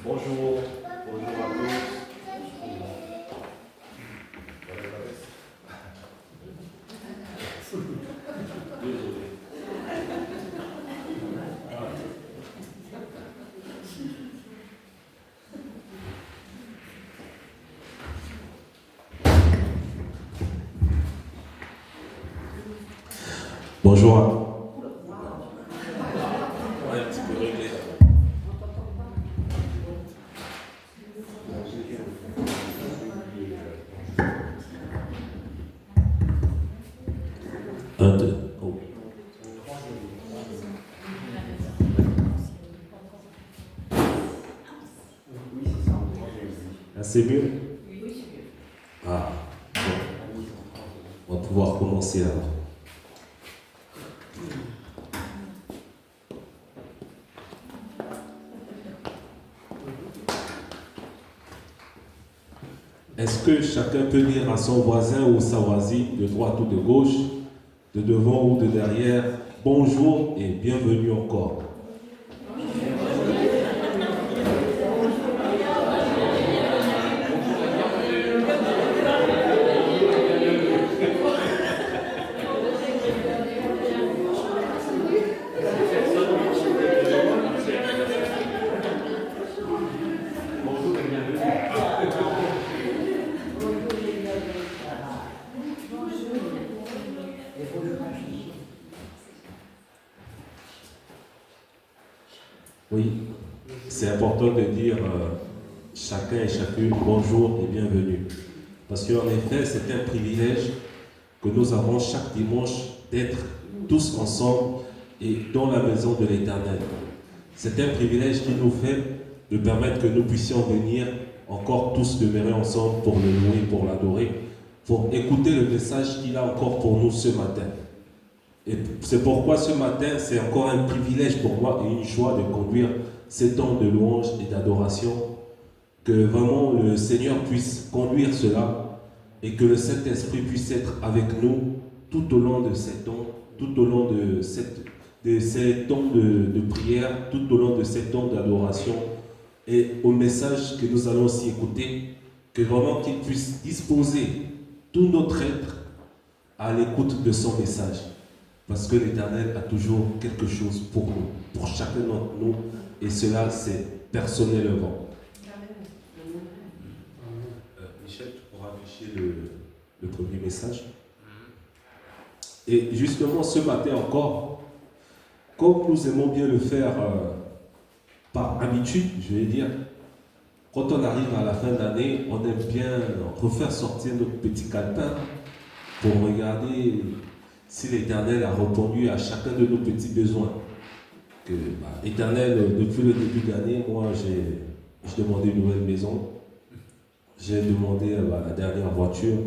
Bonjour, bonjour à tous. Désolé. Bonjour. On est un petit peu réglé. Un, deux. Oh. Ah, c'est mieux? Ah, bon. On va pouvoir commencer alors. Est-ce que chacun peut dire à son voisin ou sa voisine, de droite ou de gauche, de devant ou de derrière, bonjour et bienvenue encore? Oui, c'est important de dire chacun et chacune bonjour et bienvenue. Parce qu'en effet, c'est un privilège que nous avons chaque dimanche d'être tous ensemble et dans la maison de l'Éternel. C'est un privilège qui nous fait de permettre que nous puissions venir encore tous demeurer ensemble pour le louer, pour l'adorer, pour écouter le message qu'il a encore pour nous ce matin. Et c'est pourquoi ce matin, c'est encore un privilège pour moi et une joie de conduire ces temps de louange et d'adoration, que vraiment le Seigneur puisse conduire cela et que le Saint-Esprit puisse être avec nous tout au long de ces temps, tout au long de ces temps de prière, tout au long de ces temps d'adoration et au message que nous allons aussi écouter, que vraiment qu'il puisse disposer tout notre être à l'écoute de son message. Parce que l'Éternel a toujours quelque chose pour nous, pour chacun d'entre nous, et cela c'est personnellement. Michel, tu pourras afficher le premier message. Et justement ce matin encore, comme nous aimons bien le faire par habitude, je vais dire, quand on arrive à la fin d'année, on aime bien refaire sortir notre petit calepin pour regarder si l'Éternel a répondu à chacun de nos petits besoins. Que, Éternel, depuis le début de l'année, moi j'ai demandé une nouvelle maison, j'ai demandé la dernière voiture,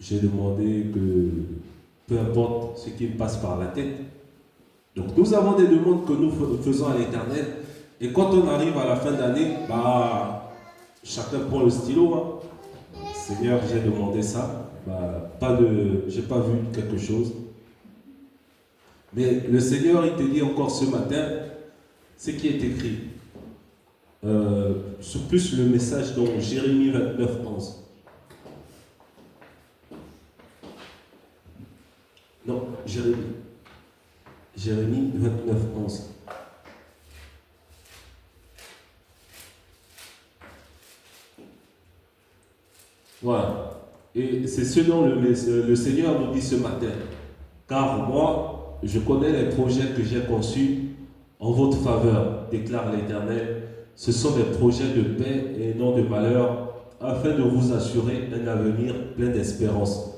j'ai demandé que peu importe ce qui me passe par la tête. Donc nous avons des demandes que nous faisons à l'Éternel, et quand on arrive à la fin d'année, chacun prend le stylo. Seigneur, j'ai demandé ça. J'ai pas vu quelque chose. Mais le Seigneur, il te dit encore ce matin ce qui est écrit. C'est plus le message dans Jérémie 29, 11. Non, Jérémie 29, 11. Voilà. Et c'est ce dont le Seigneur nous dit ce matin. Car moi, je connais les projets que j'ai conçus en votre faveur, déclare l'Éternel. Ce sont des projets de paix et non de malheur, afin de vous assurer un avenir plein d'espérance.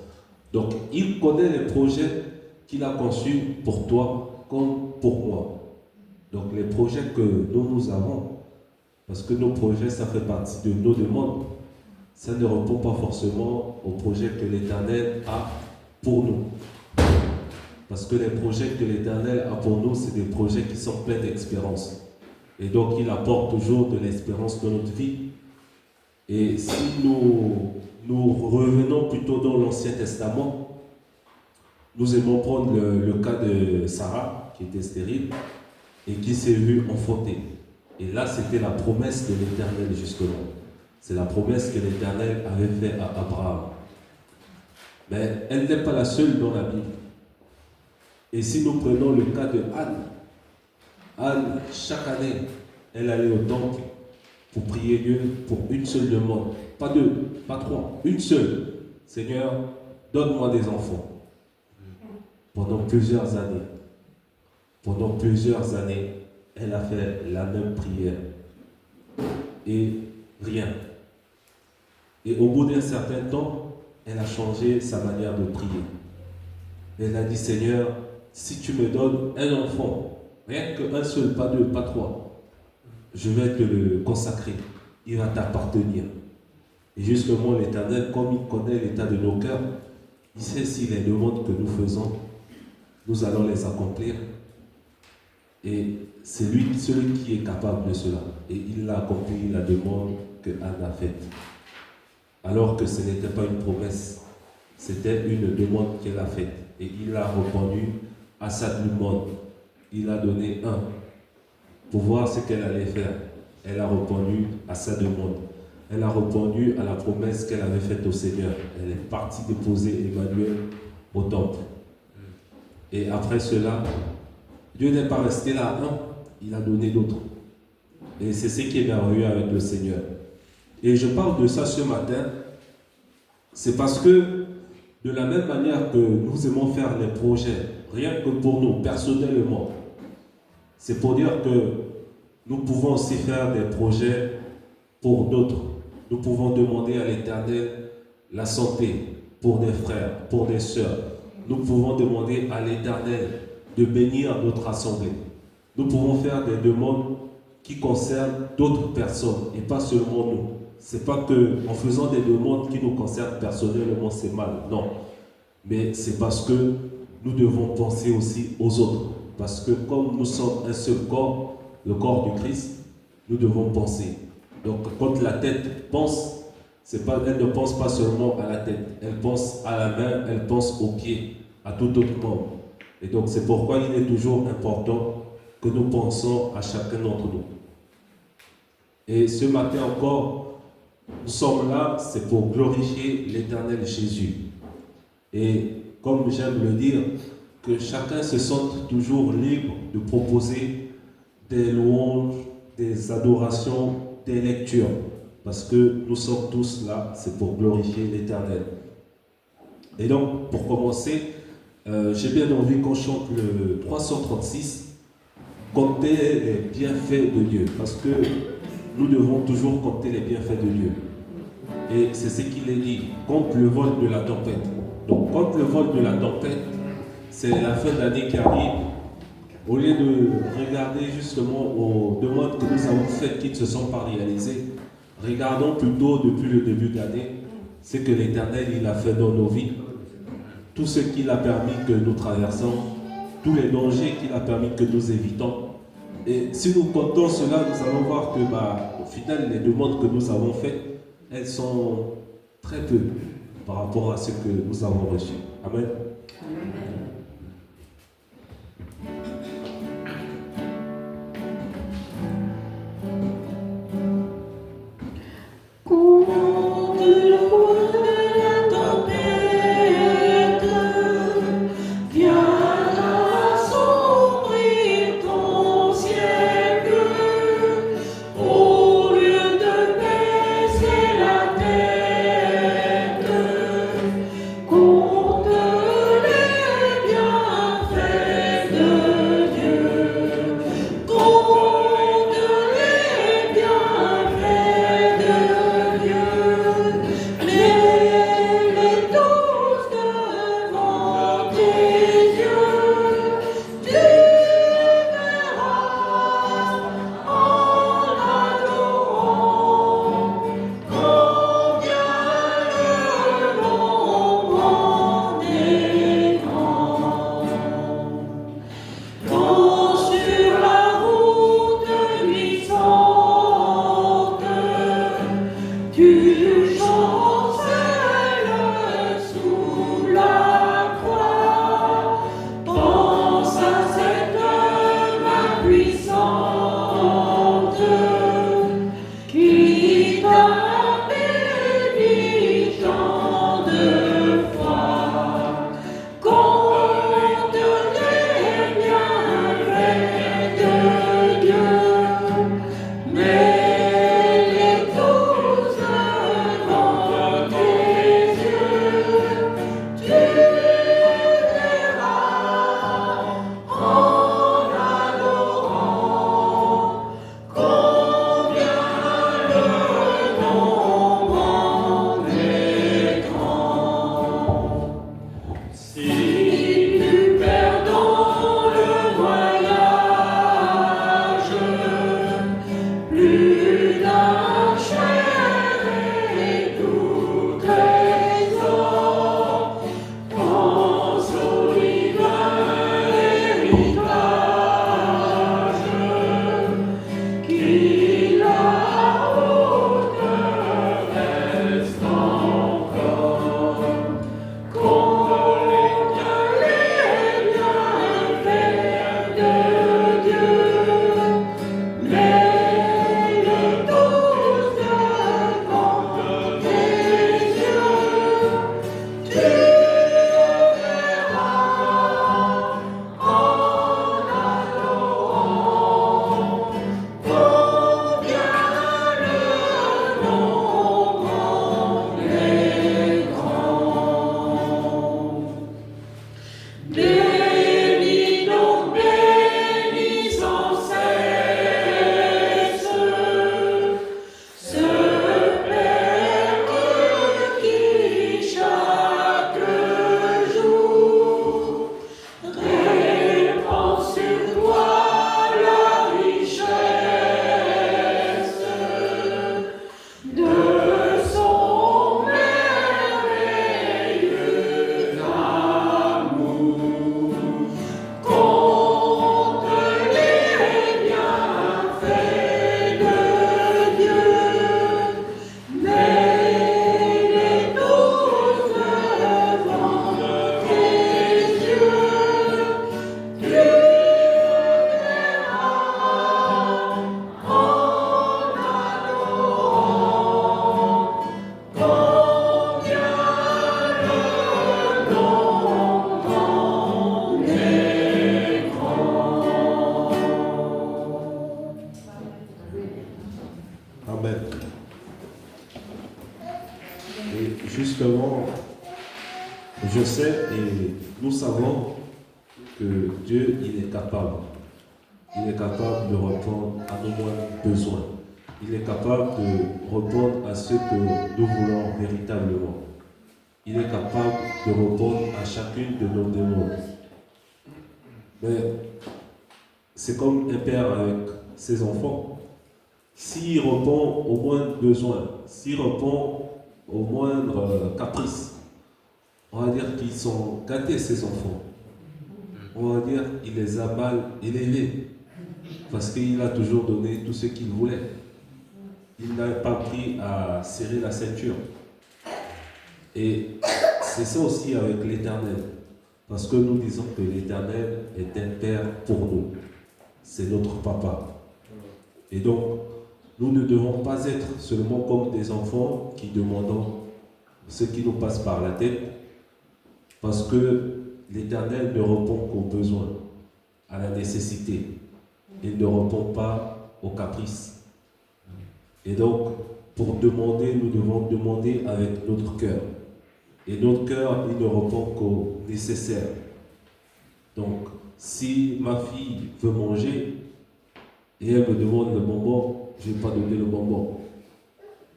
Donc, il connaît les projets qu'il a conçus pour toi comme pour moi. Donc, les projets que nous avons, parce que nos projets, ça fait partie de nos demandes, ça ne répond pas forcément aux projets que l'Éternel a pour nous. Parce que les projets que l'Éternel a pour nous, c'est des projets qui sont pleins d'espérance. Et donc, il apporte toujours de l'espérance dans notre vie. Et si nous revenons plutôt dans l'Ancien Testament, nous aimons prendre le cas de Sarah, qui était stérile, et qui s'est vue enfantée. Et là, c'était la promesse de l'Éternel, justement. C'est la promesse que l'Éternel avait faite à Abraham. Mais elle n'est pas la seule dans la Bible. Et si nous prenons le cas de Anne, Anne, chaque année, elle allait au temple pour prier Dieu pour une seule demande. Pas deux, pas trois, une seule. Seigneur, donne-moi des enfants. Pendant plusieurs années. Pendant plusieurs années, elle a fait la même prière. Et rien. Et au bout d'un certain temps, elle a changé sa manière de prier. Elle a dit, Seigneur, si tu me donnes un enfant, rien qu'un seul, pas deux, pas trois, je vais te le consacrer. Il va t'appartenir. Et justement, l'Éternel, comme il connaît l'état de nos cœurs, il sait si les demandes que nous faisons, nous allons les accomplir. Et c'est lui, celui qui est capable de cela. Et il a accompli la demande que Anne a faite. Alors que ce n'était pas une promesse, c'était une demande qu'elle a faite. Et il a répondu à sa demande. Il a donné un pour voir ce qu'elle allait faire. Elle a répondu à sa demande. Elle a répondu à la promesse qu'elle avait faite au Seigneur. Elle est partie déposer Emmanuel au temple. Et après cela, Dieu n'est pas resté là à un, il a donné d'autres. Et c'est ce qui est merveilleux avec le Seigneur. Et je parle de ça ce matin, c'est parce que de la même manière que nous aimons faire les projets, rien que pour nous, personnellement, c'est pour dire que nous pouvons aussi faire des projets pour d'autres. Nous pouvons demander à l'Éternel la santé pour des frères, pour des sœurs. Nous pouvons demander à l'Éternel de bénir notre assemblée. Nous pouvons faire des demandes qui concernent d'autres personnes et pas seulement nous. Ce n'est pas qu'en faisant des demandes qui nous concernent personnellement, c'est mal. Non. Mais c'est parce que nous devons penser aussi aux autres. Parce que comme nous sommes un seul corps, le corps du Christ, nous devons penser. Donc quand la tête pense, elle ne pense pas seulement à la tête. Elle pense à la main, elle pense aux pieds, à tout autre membre. Et donc c'est pourquoi il est toujours important que nous pensons à chacun d'entre nous. Et ce matin encore, nous sommes là, c'est pour glorifier l'Éternel Jésus. Et comme j'aime le dire, que chacun se sente toujours libre de proposer des louanges, des adorations, des lectures. Parce que nous sommes tous là, c'est pour glorifier l'Éternel. Et donc, pour commencer, j'ai bien envie qu'on chante le 336, compter les bienfaits de Dieu. Parce que nous devons toujours compter les bienfaits de Dieu. Et c'est ce qu'il est dit, contre le vol de la tempête. Donc, contre le vol de la tempête, c'est la fin d'année qui arrive. Au lieu de regarder justement aux demandes que nous avons faites qui ne se sont pas réalisées, regardons plutôt depuis le début de l'année ce que l'Éternel il a fait dans nos vies, tout ce qu'il a permis que nous traversons, tous les dangers qu'il a permis que nous évitons. Et si nous comptons cela, nous allons voir que au final, les demandes que nous avons faites, elles sont très peu par rapport à ce que nous avons reçu. Amen. Contre sais et nous savons que Dieu, il est capable. Il est capable de répondre à nos moindres besoins. Il est capable de répondre à ce que nous voulons véritablement. Il est capable de répondre à chacune de nos demandes. Mais c'est comme un père avec ses enfants. S'il répond aux moindres besoins, s'il répond aux moindres caprices, on va dire qu'ils sont gâtés, ces enfants. On va dire qu'il les a mal élevés. Parce qu'il a toujours donné tout ce qu'il voulait. Il n'a pas pris à serrer la ceinture. Et c'est ça aussi avec l'Éternel. Parce que nous disons que l'Éternel est un Père pour nous. C'est notre Papa. Et donc, nous ne devons pas être seulement comme des enfants qui demandent ce qui nous passe par la tête. Parce que l'Éternel ne répond qu'aux besoins, à la nécessité. Il ne répond pas aux caprices. Et donc, pour demander, nous devons demander avec notre cœur. Et notre cœur, il ne répond qu'au nécessaire. Donc, si ma fille veut manger, et elle me demande le bonbon, je ne vais pas donner le bonbon.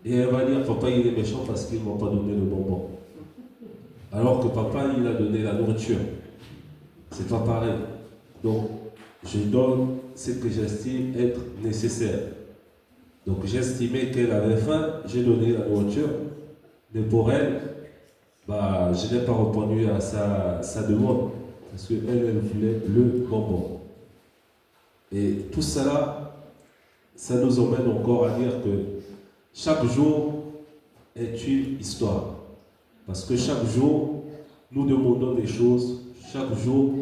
Et elle va dire, papa, il est méchant parce qu'il ne m'a pas donné le bonbon. Alors que papa, il a donné la nourriture. C'est pas pareil. Donc, je donne ce que j'estime être nécessaire. Donc, j'estimais qu'elle avait faim, j'ai donné la nourriture. Mais pour elle, je n'ai pas répondu à sa demande. Parce qu'elle, elle voulait le bonbon. Et tout cela, ça nous emmène encore à dire que chaque jour est une histoire. Parce que chaque jour, nous demandons des choses. Chaque jour,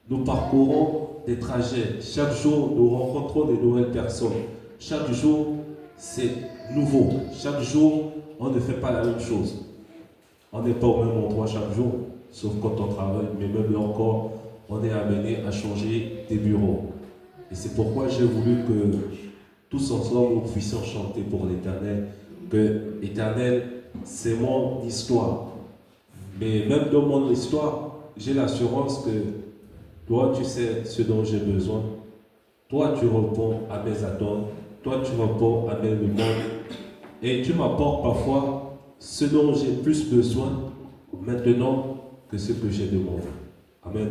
nous parcourons des trajets. Chaque jour, nous rencontrons des nouvelles personnes. Chaque jour, c'est nouveau. Chaque jour, on ne fait pas la même chose. On n'est pas au même endroit chaque jour, sauf quand on travaille. Mais même là encore, on est amené à changer des bureaux. Et c'est pourquoi j'ai voulu que tous ensemble, nous puissions chanter pour l'Éternel. Que l'Éternel, c'est mon histoire. Mais même dans mon histoire, j'ai l'assurance que toi, tu sais ce dont j'ai besoin. Toi, tu réponds à mes attentes. Toi, tu réponds à mes demandes. Et tu m'apportes parfois ce dont j'ai plus besoin maintenant que ce que j'ai demandé. Amen.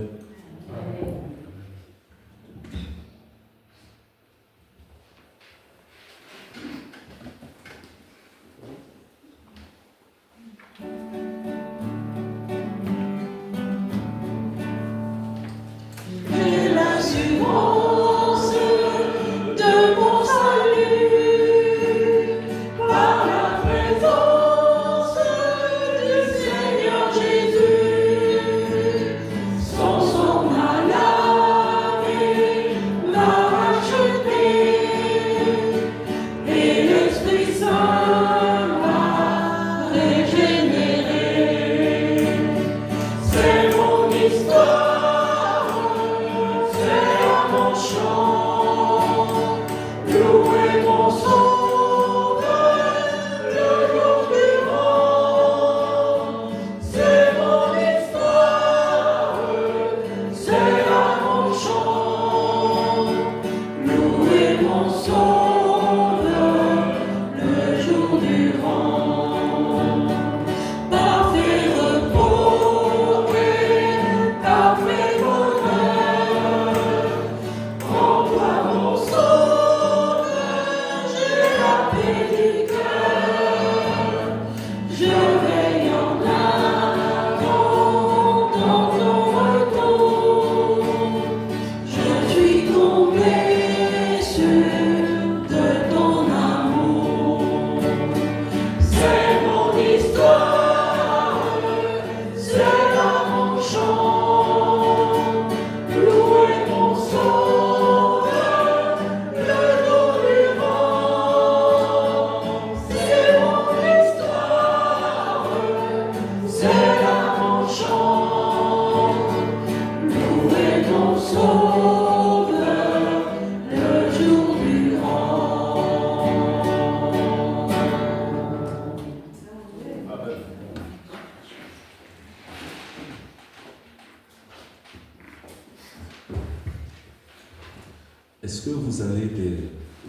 Est-ce que vous avez des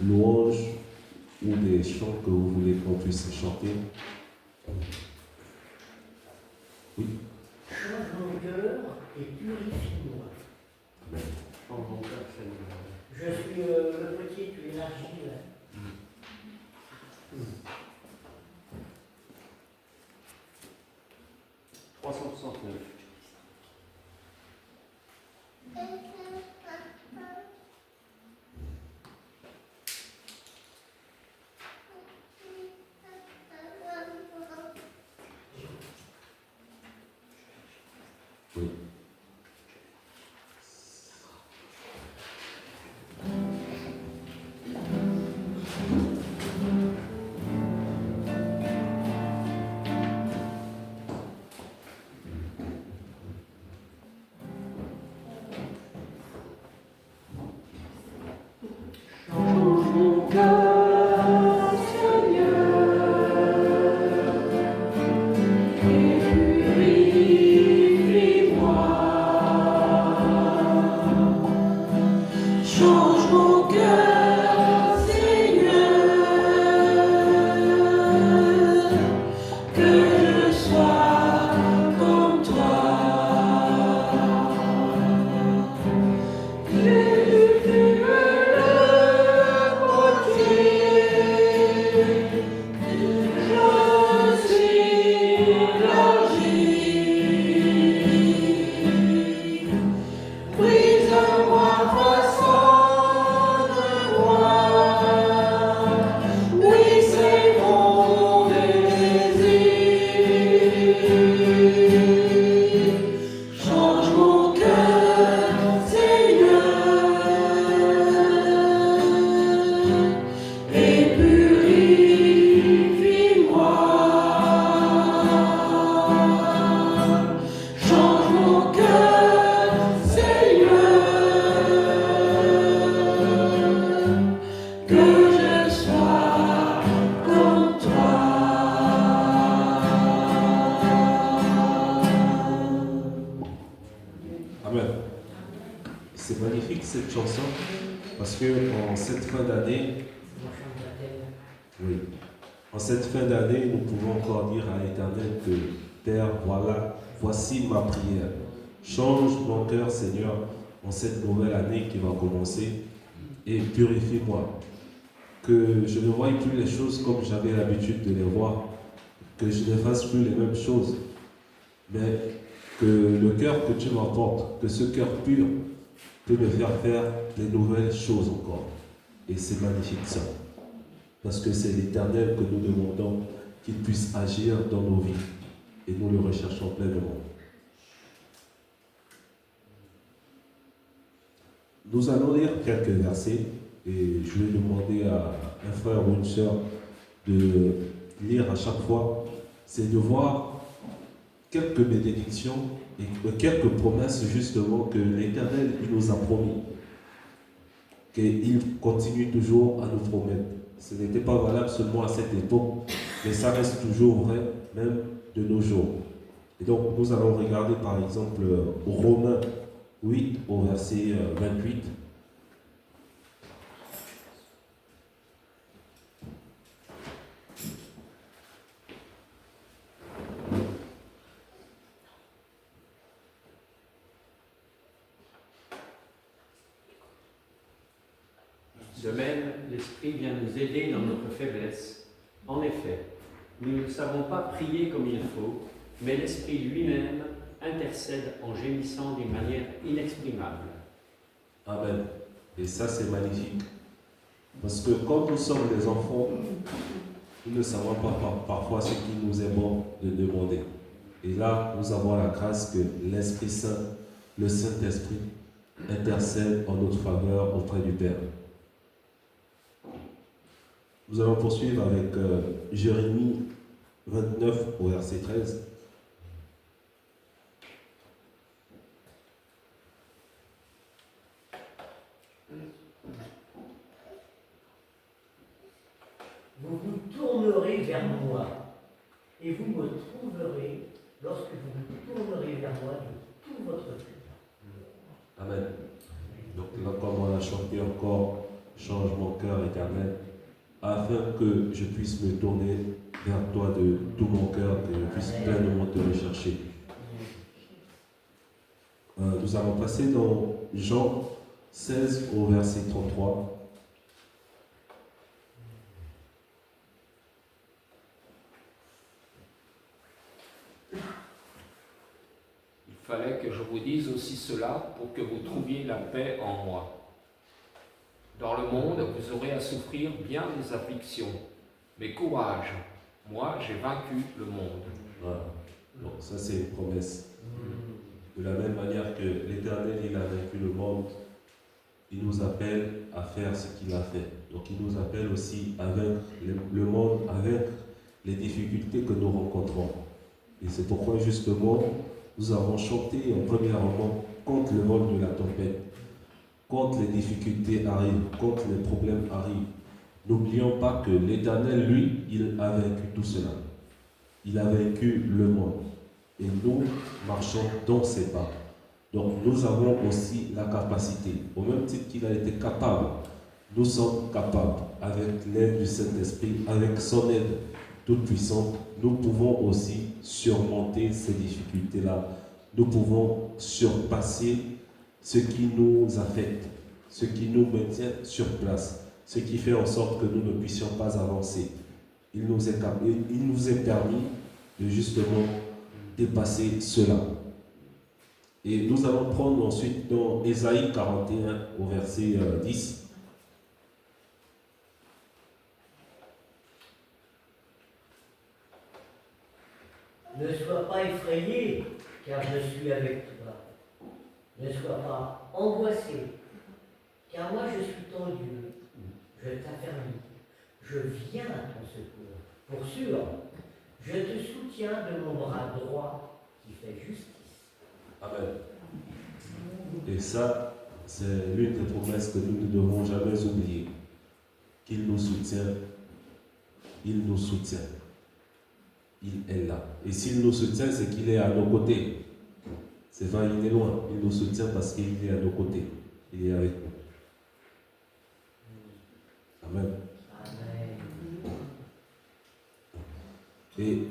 louanges ou des chants que vous voulez qu'on puisse chanter? Oui. Change mon cœur et purifie-moi. Amen. Change mon cœur, Seigneur. Je suis le petit, tu es l'argile. 369. Oui. Change mon cœur, Seigneur, et purifie-moi. Change mon cœur, Seigneur, que je sois comme toi. Change mon cœur, Seigneur, et purifie-moi. Change mon cœur, Seigneur, que je sois comme toi. Amen. C'est magnifique cette chanson parce que en cette fin d'année, oui, en cette fin d'année, nous pouvons encore dire à l'Éternel que Père, voilà, voici ma prière. Change mon cœur, Seigneur, en cette nouvelle année qui va commencer et purifie-moi. Que je ne voie plus les choses comme j'avais l'habitude de les voir, que je ne fasse plus les mêmes choses, mais que le cœur que tu m'apportes, que ce cœur pur peut me faire des nouvelles choses encore. Et c'est magnifique ça. Parce que c'est l'Éternel que nous demandons qu'il puisse agir dans nos vies. Et nous le recherchons pleinement. Nous allons lire quelques versets. Et je vais demander à un frère ou une sœur de lire à chaque fois. C'est de voir quelques bénédictions et quelques promesses justement que l'Éternel nous a promis. Qu'il continue toujours à nous promettre. Ce n'était pas valable seulement à cette époque, mais ça reste toujours vrai, même de nos jours. Et donc, nous allons regarder par exemple Romains 8 au verset 28. De même, l'Esprit vient nous aider dans notre faiblesse. En effet, nous ne savons pas prier comme il faut, mais l'Esprit lui-même intercède en gémissant d'une manière inexprimable. Amen. Et ça, c'est magnifique. Parce que quand nous sommes des enfants, nous ne savons pas parfois ce qu'il nous est bon de demander. Et là, nous avons la grâce que l'Esprit Saint, le Saint-Esprit, intercède en notre faveur auprès du Père. Nous allons poursuivre avec Jérémie 29 au verset 13. Vous vous tournerez vers moi, et vous me trouverez lorsque vous vous tournerez vers moi de tout votre cœur. Amen. Donc là, comme on va chanter encore Change mon cœur éternel, afin que je puisse me tourner vers toi de tout mon cœur, que je puisse pleinement te rechercher. Nous allons passer dans Jean 16 au verset 33. Il fallait que je vous dise aussi cela pour que vous trouviez la paix en moi. Dans le monde, vous aurez à souffrir bien des afflictions. Mais courage, moi j'ai vaincu le monde. Voilà. Donc ça c'est une promesse. De la même manière que l'Éternel il a vaincu le monde, il nous appelle à faire ce qu'il a fait. Donc il nous appelle aussi à vaincre le monde, à vaincre les difficultés que nous rencontrons. Et c'est pourquoi justement nous avons chanté premièrement contre le vol de la tempête. Quand les difficultés arrivent, quand les problèmes arrivent, n'oublions pas que l'Éternel, lui, il a vaincu tout cela. Il a vaincu le monde. Et nous marchons dans ses pas. Donc nous avons aussi la capacité. Au même titre qu'il a été capable, nous sommes capables, avec l'aide du Saint-Esprit, avec son aide toute puissante, nous pouvons aussi surmonter ces difficultés-là. Nous pouvons surpasser ce qui nous affecte, ce qui nous maintient sur place, ce qui fait en sorte que nous ne puissions pas avancer. Il nous est permis de justement dépasser cela. Et nous allons prendre ensuite dans Ésaïe 41 au verset 10. Ne sois pas effrayé, car je suis avec toi. Ne sois pas angoissé, car moi je suis ton Dieu. Je t'affermis. Je viens à ton secours. Pour sûr, je te soutiens de mon bras droit qui fait justice. Amen. Et ça, c'est l'une des promesses que nous ne devons jamais oublier. Qu'il nous soutient. Il nous soutient. Il est là. Et s'il nous soutient, c'est qu'il est à nos côtés. C'est vrai, il est loin. Il nous soutient parce qu'il est à nos côtés. Il est avec nous. Amen. Amen. Et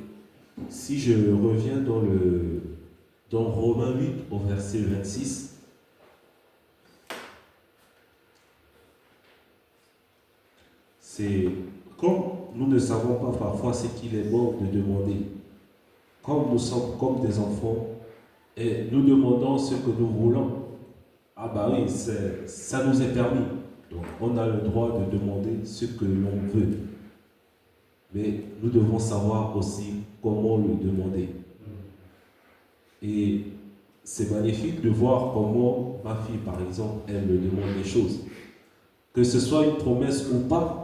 si je reviens dans Romains 8 au verset 26, c'est comme nous ne savons pas parfois ce qu'il est bon de demander, comme nous sommes comme des enfants et nous demandons ce que nous voulons. Ah bah oui, ça nous est permis. Donc on a le droit de demander ce que l'on veut. Mais nous devons savoir aussi comment le demander. Et c'est magnifique de voir comment ma fille, par exemple, elle me demande des choses. Que ce soit une promesse ou pas,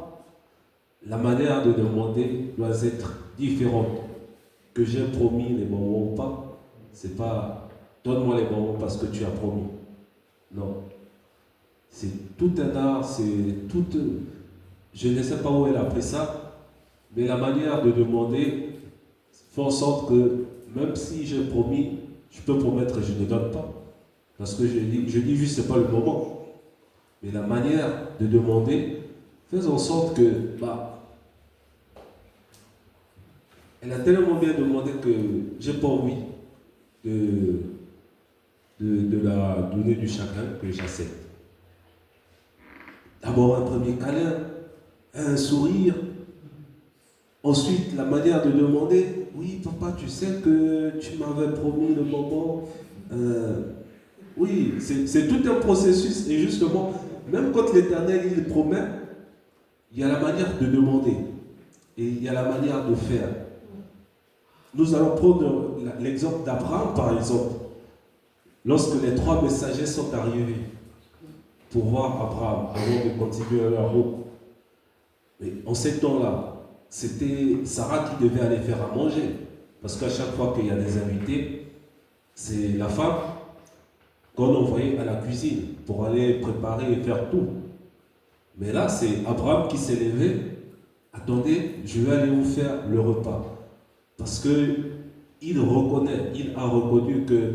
la manière de demander doit être différente. Que j'ai promis les bonbons ou pas, c'est pas donne-moi les bonbons parce que tu as promis. Non. C'est tout un art, c'est tout. Je ne sais pas où elle a appris ça, mais la manière de demander fait en sorte que même si j'ai promis, je peux promettre et je ne donne pas. Parce que je dis juste c'est pas le moment. Mais la manière de demander fait en sorte que elle a tellement bien demandé que j'ai pas envie de la donner du chagrin que j'accepte. D'abord un premier câlin, un sourire. Ensuite, la manière de demander, oui papa, tu sais que tu m'avais promis le bonbon. Oui, c'est tout un processus. Et justement, même quand l'Éternel il promet, il y a la manière de demander. Et il y a la manière de faire. Nous allons prendre l'exemple d'Abraham, par exemple. Lorsque les 3 messagers sont arrivés pour voir Abraham avant de continuer leur route. Mais en ces temps-là, c'était Sarah qui devait aller faire à manger. Parce qu'à chaque fois qu'il y a des invités, c'est la femme qu'on envoyait à la cuisine pour aller préparer et faire tout. Mais là, c'est Abraham qui s'est levé. Attendez, je vais aller vous faire le repas. Parce qu'il reconnaît, il a reconnu que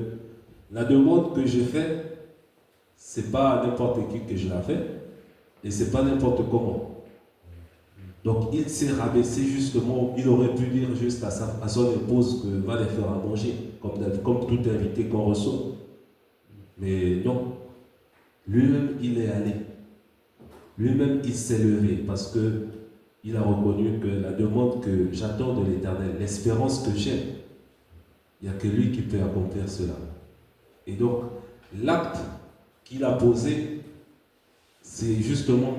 la demande que j'ai faite, c'est pas n'importe qui que je l'ai fait, et c'est pas n'importe comment. Donc il s'est rabaissé justement, il aurait pu dire juste à son épouse que va les faire à manger, comme tout invité qu'on reçoit. Mais non, lui-même il est allé. Lui-même il s'est levé parce que il a reconnu que la demande que j'attends de l'Éternel, l'espérance que j'ai, il n'y a que lui qui peut accomplir cela. Et donc, l'acte qu'il a posé, c'est justement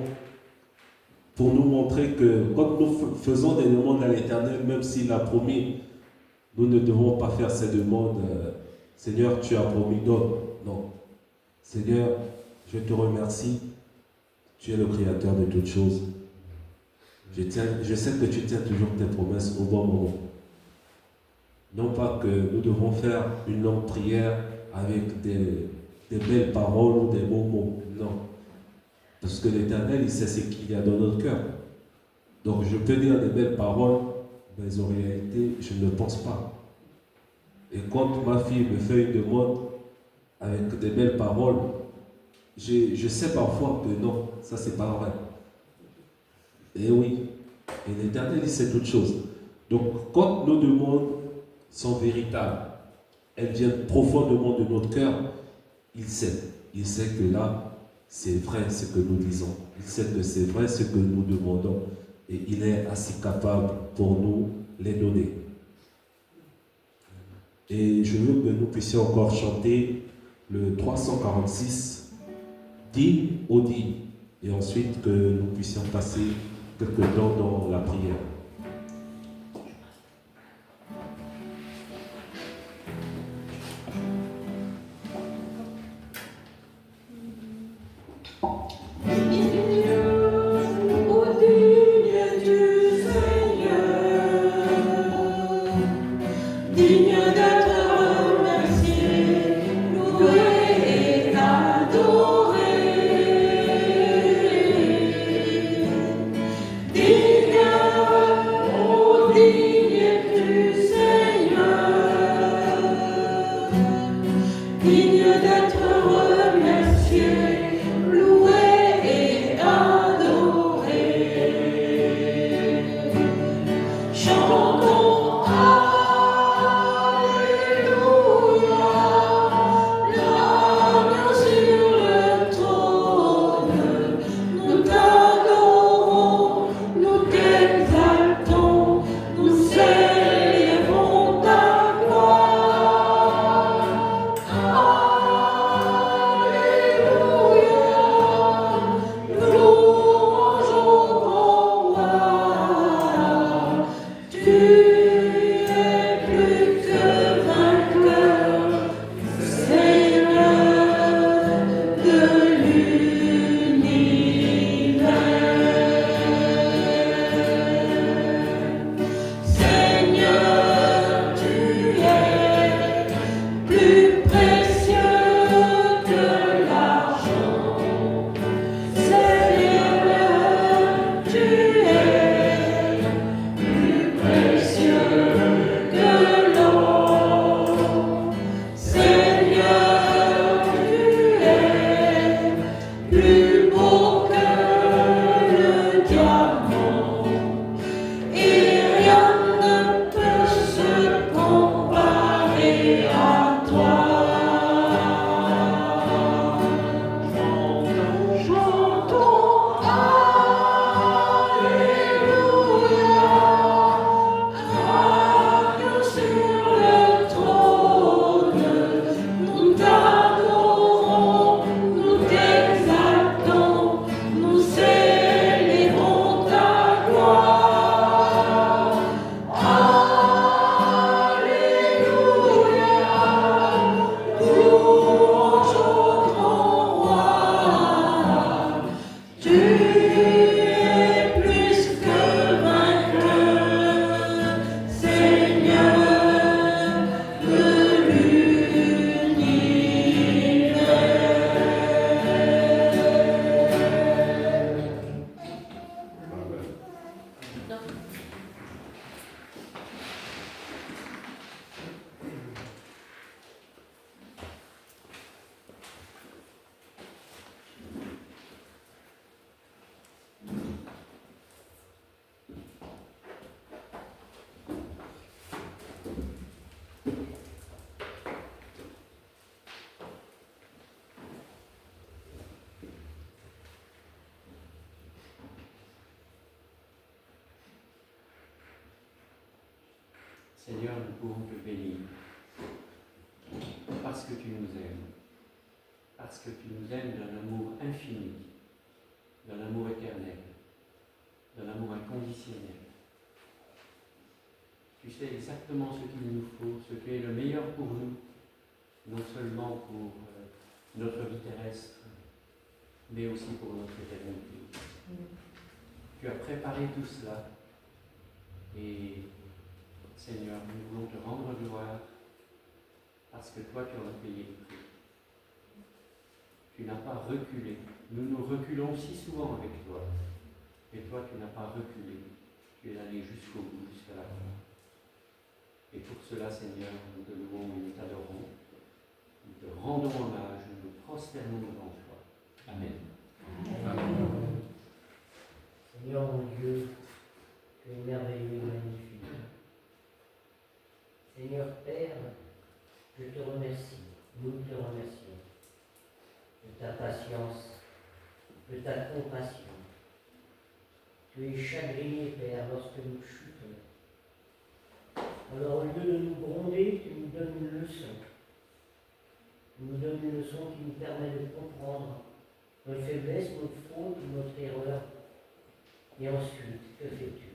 pour nous montrer que quand nous faisons des demandes à l'Éternel, même s'il a promis, nous ne devons pas faire ces demandes. Seigneur, tu as promis, donne. Non. Seigneur, je te remercie. Tu es le créateur de toutes choses. Je sais que tu tiens toujours tes promesses au bon moment. Non pas que nous devons faire une longue prière avec des belles paroles ou des beaux mots. Non. Parce que l'Éternel, il sait ce qu'il y a dans notre cœur. Donc je peux dire des belles paroles, mais en réalité, je ne pense pas. Et quand ma fille me fait une demande avec des belles paroles, je sais parfois que non, ça c'est pas vrai. Et oui, et l'Éternel, il sait toutes choses. Donc quand nos demandes sont véritables, elles viennent profondément de notre cœur, il sait. Il sait que là, c'est vrai ce que nous disons. Il sait que c'est vrai ce que nous demandons. Et il est assez capable pour nous les donner. Et je veux que nous puissions encore chanter le 346, digne au digne. Et ensuite que nous puissions passer quelque temps dans la prière. Alléluia, l'agneau sur le Seigneur, nous pouvons te bénir parce que tu nous aimes, parce que tu nous aimes d'un amour infini, d'un amour éternel, d'un amour inconditionnel. Tu sais exactement ce qu'il nous faut, ce qui est le meilleur pour nous, non seulement pour notre vie terrestre, mais aussi pour notre éternité. Tu as préparé tout cela et Seigneur, nous voulons te rendre gloire parce que toi tu en as payé le prix. Tu n'as pas reculé. Nous reculons si souvent avec toi. Et toi tu n'as pas reculé. Tu es allé jusqu'au bout, jusqu'à la fin. Et pour cela, Seigneur, nous te louons et nous t'adorons. Nous te rendons hommage, nous nous prosternons devant toi. Amen. Amen. Seigneur mon Dieu, tu es merveilleux et magnifique. Seigneur Père, je te remercie, nous te remercions de ta patience, de ta compassion. Tu es chagriné, Père, lorsque nous chutons. Alors au lieu de nous gronder, tu nous donnes une leçon. Tu nous donnes une leçon qui nous permet de comprendre notre faiblesse, notre faute, notre erreur. Et ensuite, que fais-tu?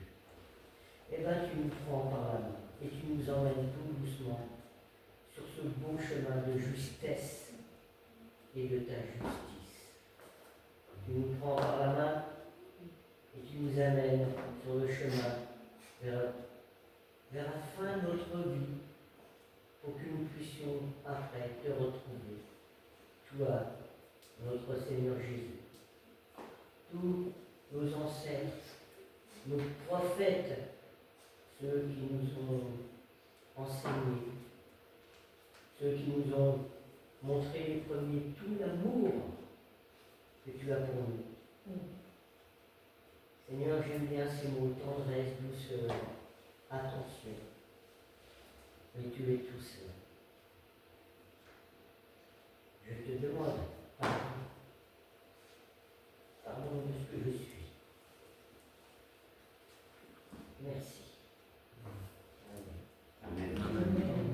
Eh bien, tu nous prends par la main et tu nous emmènes tout doucement sur ce beau chemin de justesse et de ta justice. Tu nous prends par la main et tu nous amènes sur le chemin vers la fin de notre vie pour que nous puissions après te retrouver, toi, notre Seigneur Jésus. Tous nos ancêtres, nos prophètes, ceux qui nous ont enseignés, ceux qui nous ont montré les premiers tout l'amour que tu as pour nous. Seigneur, j'aime bien ces mots, tendresse, douceur, attention. Mais tu es tout seul. Je te demande pardon. Pardon de ce que je suis. Merci. Amen. Amen.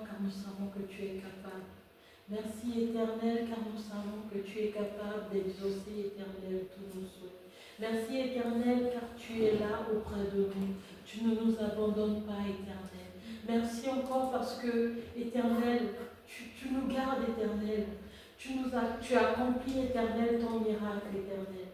car nous savons que tu es capable. Merci Éternel, car nous savons que tu es capable d'exaucer, Éternel, tous nos souhaits. Merci Éternel, car tu es là auprès de nous. Tu ne nous abandonnes pas, Éternel. Merci encore parce que, Éternel, tu nous gardes, Éternel. Tu as accompli, Éternel, ton miracle, Éternel.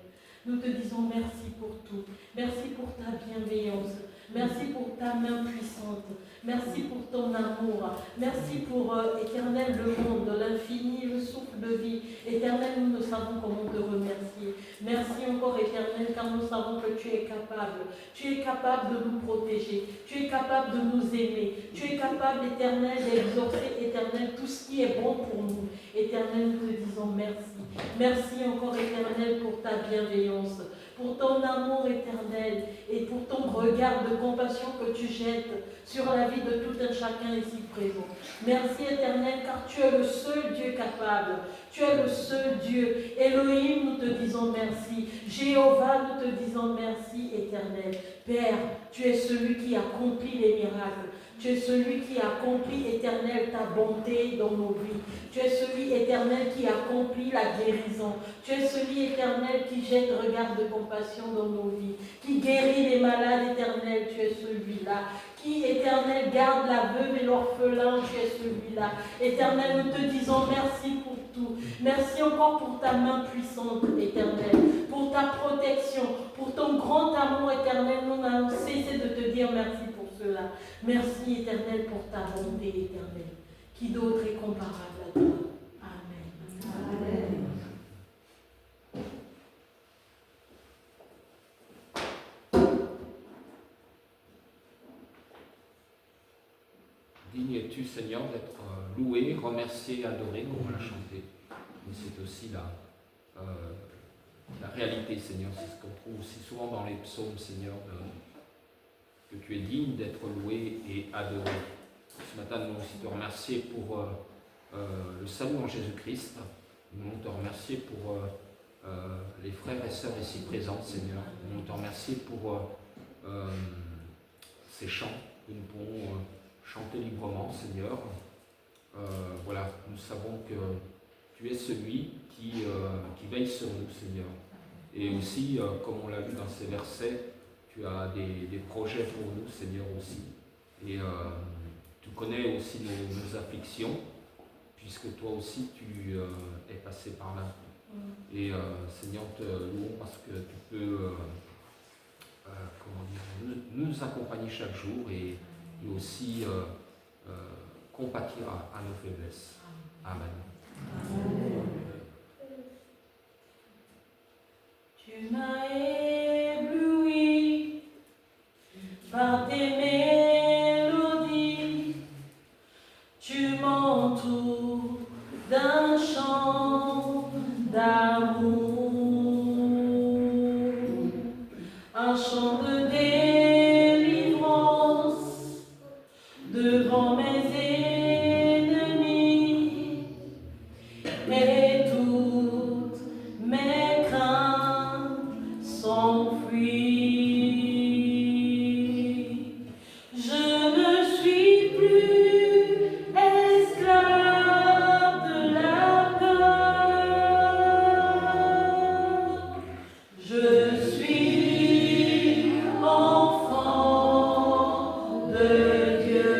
Nous te disons merci pour tout. Merci pour ta bienveillance. Merci pour ta main puissante. Merci pour ton amour. Merci pour, Éternel, le monde, l'infini, le souffle de vie. Éternel, nous ne savons comment te remercier. Merci encore, Éternel, car nous savons que tu es capable. Tu es capable de nous protéger. Tu es capable de nous aimer. Tu es capable, Éternel, d'exaucer, Éternel, tout ce qui est bon pour nous. Éternel, nous te disons merci. Merci encore, Éternel, pour ta bienveillance, pour ton amour éternel et pour ton regard de compassion que tu jettes sur la vie de tout un chacun ici présent. Merci Éternel, car tu es le seul Dieu capable. Tu es le seul Dieu. Elohim, nous te disons merci. Jéhovah, nous te disons merci, Éternel. Père, tu es celui qui accomplit les miracles. Tu es celui qui accomplit, Éternel, ta bonté dans nos vies. Tu es celui, Éternel, qui accomplit la guérison. Tu es celui, Éternel, qui jette regard de compassion dans nos vies, qui guérit les malades, Éternel. Tu es celui-là. Qui, Éternel, garde la veuve et l'orphelin. Tu es celui-là. Éternel, nous te disons merci pour tout. Merci encore pour ta main puissante, Éternel, pour ta protection, pour ton grand amour, Éternel. Nous n'allons cesser de te dire merci pour cela. Merci, Éternel, pour ta bonté, Éternel. Qui d'autre est comparable à toi? Amen. Amen. Digne es-tu, Seigneur, d'être loué, remercié, adoré, comme on l'a chanté. Mais c'est aussi la réalité, Seigneur. C'est ce qu'on trouve aussi souvent dans les psaumes, Seigneur, que tu es digne d'être loué et adoré. Ce matin, nous voulons aussi te remercier pour le salut en Jésus-Christ. Nous voulons te remercier pour les frères et sœurs ici présents, Seigneur. Nous voulons te remercier pour ces chants que nous pouvons chanter librement, Seigneur. Voilà, nous savons que tu es celui qui veille sur nous, Seigneur. Et aussi, comme on l'a vu dans ces versets, tu as des projets pour nous, Seigneur, aussi. Et tu connais aussi nos afflictions, puisque toi aussi tu es passé par là. Et Seigneur, te louons parce que tu peux nous accompagner chaque jour et aussi compatir à nos faiblesses. Amen. Amen. Tu m'as ébloui par tes mélodies, tu m'entoures d'un chant d'amour, un chant de délivrance devant mes ennemis et toutes mes craintes s'enfuient. Je ne suis plus esclave de la peur. Je suis enfant de Dieu.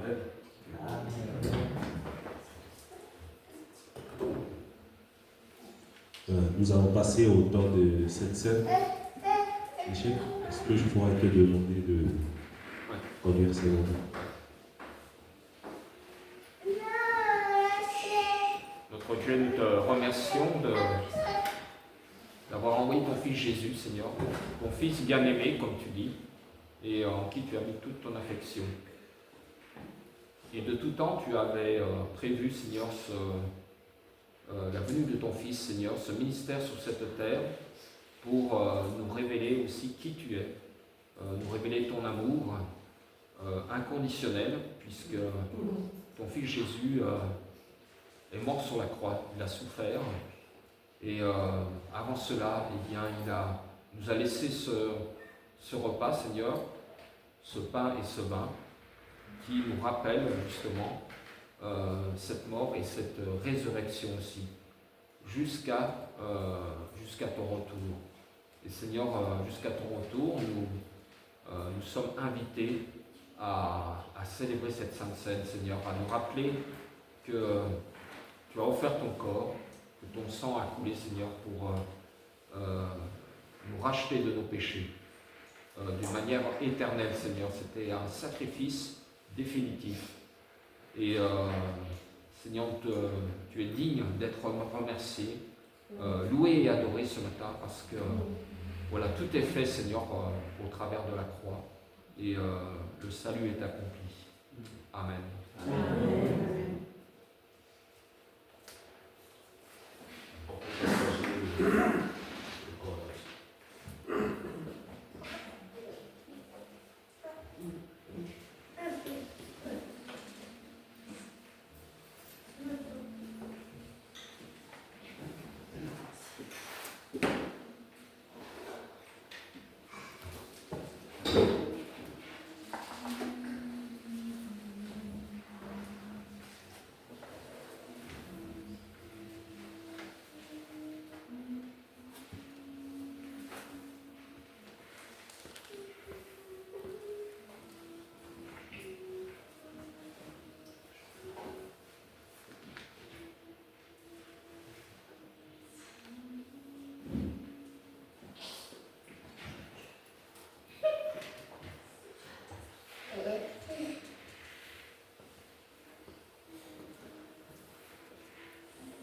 Amen. Nous allons passer au temps de cette scène. Michel, est-ce que je pourrais te demander de conduire ces moments? Notre Dieu, nous te remercions d'avoir envoyé ton Fils Jésus, Seigneur, ton Fils bien-aimé, comme tu dis, et en qui tu as mis toute ton affection. Et de tout temps, tu avais prévu, Seigneur, la venue de ton Fils, Seigneur, ce ministère sur cette terre, pour nous révéler aussi qui tu es, nous révéler ton amour inconditionnel, puisque ton Fils Jésus est mort sur la croix, il a souffert, et avant cela, eh bien, nous a laissé ce repas, Seigneur, ce pain et ce vin, qui nous rappellent justement cette mort et cette résurrection aussi, jusqu'à ton retour. Et Seigneur, jusqu'à ton retour, nous sommes invités à célébrer cette sainte scène, Seigneur, à nous rappeler que tu as offert ton corps, que ton sang a coulé, Seigneur, pour nous racheter de nos péchés d'une manière éternelle, Seigneur. C'était un sacrifice définitif. Et Seigneur, tu es digne d'être remercié, loué et adoré ce matin, parce que voilà, tout est fait, Seigneur, au travers de la croix, et le salut est accompli. Amen. Amen.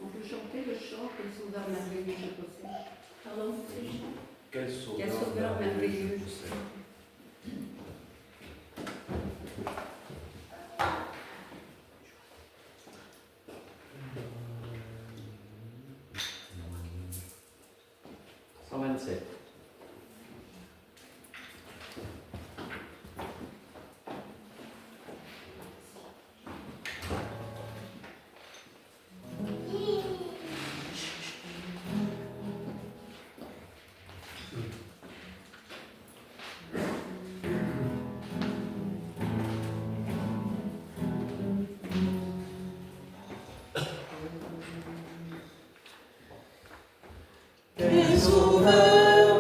On peut chanter le chant Quel sauveur merveilleux je possède. Pardon, c'est le chant. Quel sauveur merveilleux je possède. Quel sauveur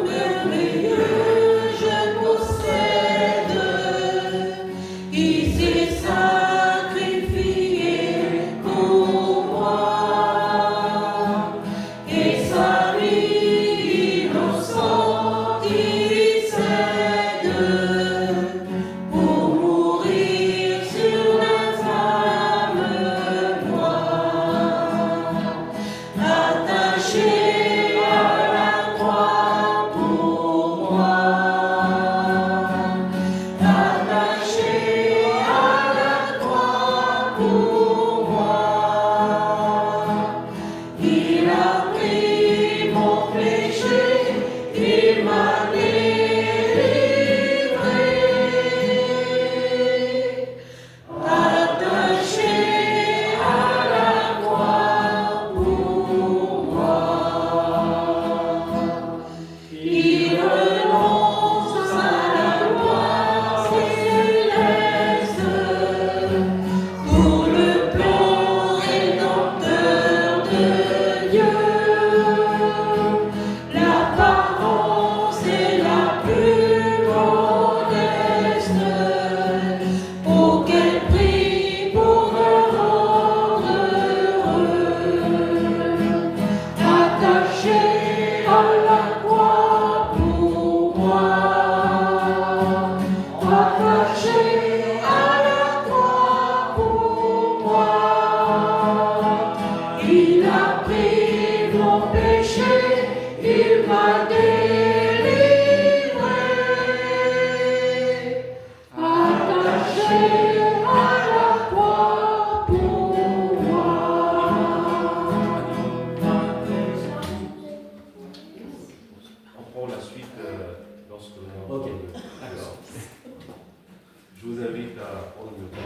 Je vous invite à prendre le temps.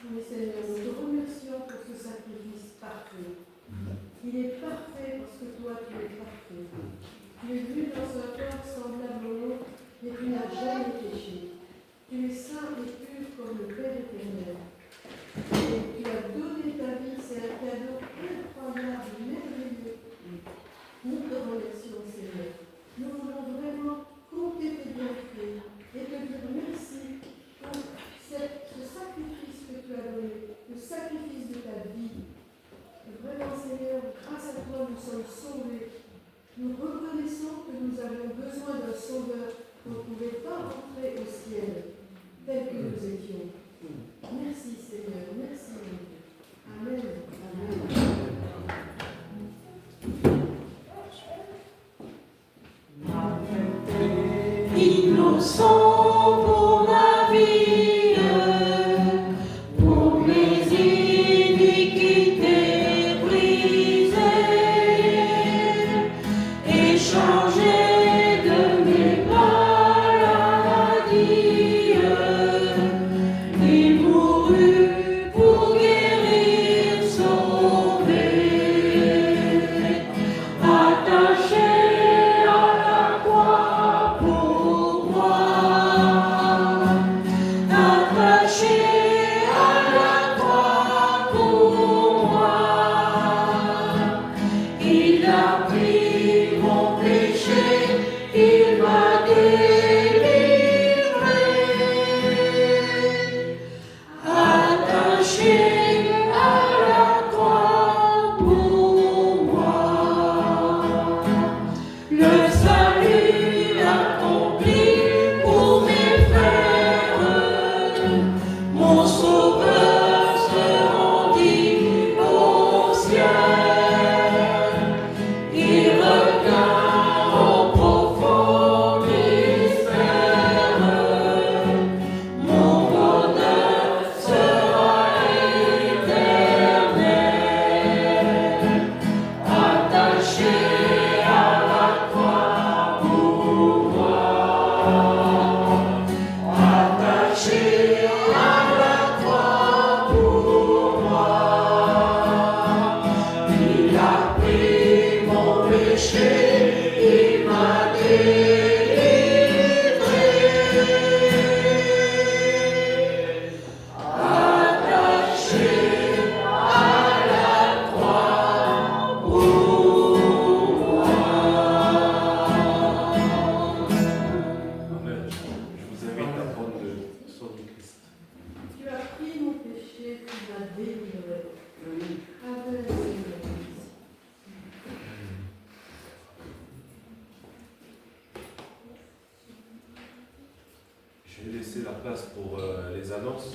Oui, Seigneur, nous te remercions pour ce sacrifice parfait. Il est parfait parce que toi, tu es parfait. Tu es vu dans un corps semblable au nôtre et tu n'as jamais péché. Tu es saint et pur comme le Père éternel. Et tu as donné ta vie, c'est un cadeau incroyable, merveilleux. Nous te remercions, Seigneur. Nous voulons vraiment compter tes bienfaits et te dire merci pour ce sacrifice que tu as donné, le sacrifice de ta vie. Et vraiment, Seigneur, grâce à toi, nous sommes sauvés. Nous reconnaissons que nous avons besoin d'un sauveur. On ne pouvait pas rentrer au ciel tel que nous étions. Merci, Seigneur. Merci, mon Dieu. Amen. Amen. Innocent pour ma vie, pour mes iniquités brisées, échangé de mes maladies, il mourut pour guérir, sauver, attaché à la croix pour moi, attaché à la croix pour moi. Il a pris mon péché, il m'a délivré, attaché à la croix pour moi. Le salut accompli pour mes frères, mon sauveur se rendit au ciel. Il revient au profond mystère, mon bonheur sera éternel, attaché à la croix pour moi, attaché à la croix pour moi. Il a pris mon péché, il m'a délivré, attaché à la croix pour moi. Amen. Je vous invite à prendre le sang du Christ. Tu as pris mon péché, tu m'as délivré. Amen, Seigneur. Je vais laisser la place pour les annonces.